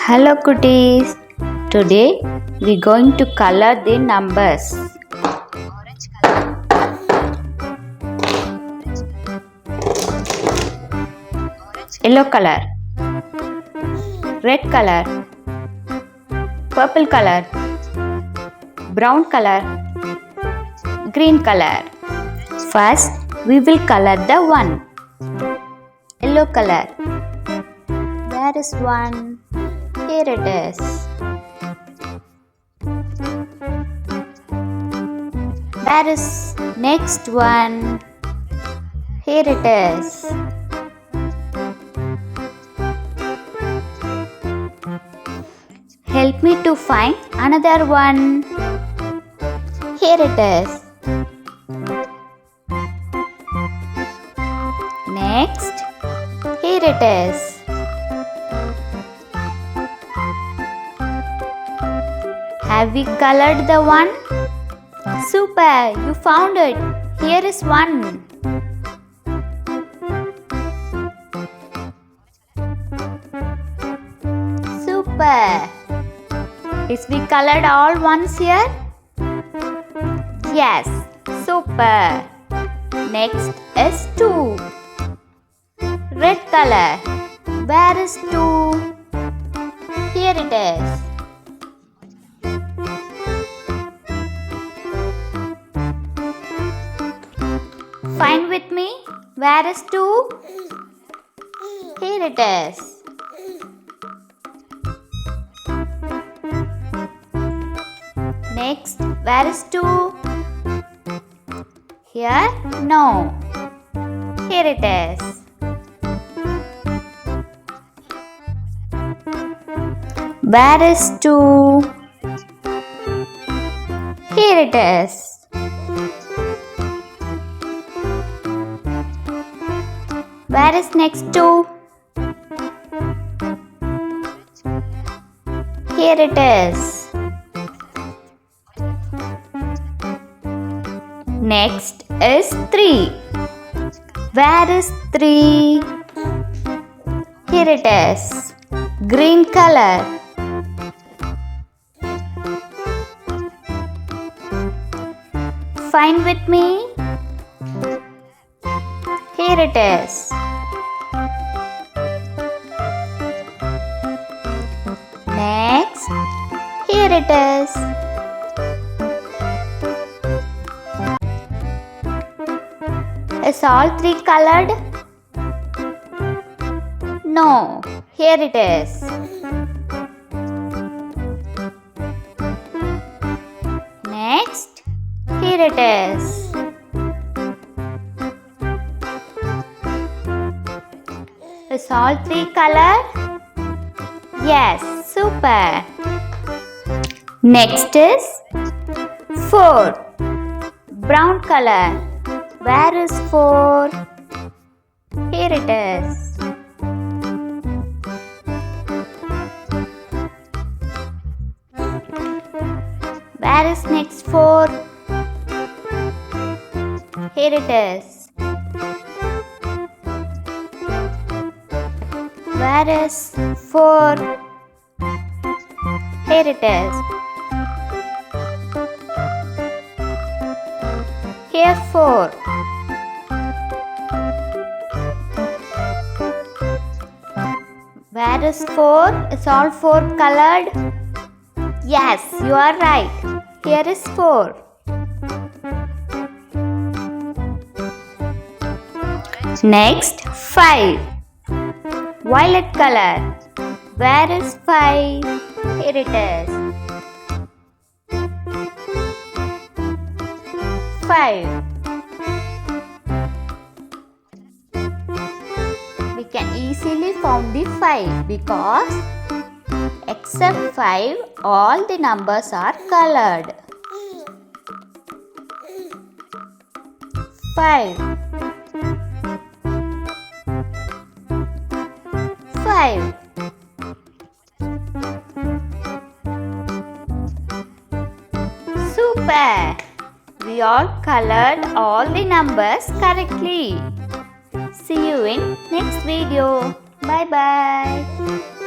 Hello cuties. Today we're going to color the numbers. Yellow color, red color, purple color, brown color, green color. First we will color the one. Yellow color. There is one. Here it is. There is next one. Here it is. Help me to find another one. Here it is. Next, here it is. Have we colored the one? Super! You found it. Here is one. Super! Is we colored all ones here? Yes. Super! Next is two. Red color. Where is two? Here it is. Find with me. Where is two? Here it is. Next, where is two? Here? No. Here it is. Where is two? Here it is. Where is next two? Here it is. Next is three. Where is three? Here it is. Green color. Find with me. Here it is. Next, here it is. Is all three colored? No, here it is. Next, here it is. Is all three colored? Yes, super. Next is 4. Brown color. Where is 4? Here it is. Where is next 4? Here it is. Where is 4? Here it is. Here 4. Where is 4? Is all 4 colored? Yes, you are right. Here is 4. Next, 5. Violet color. Where is 5? Here it is. 5. We can easily find the 5 because except 5 all the numbers are colored. 5. 5. Super! We all colored all the numbers correctly. See you in next video. Bye bye.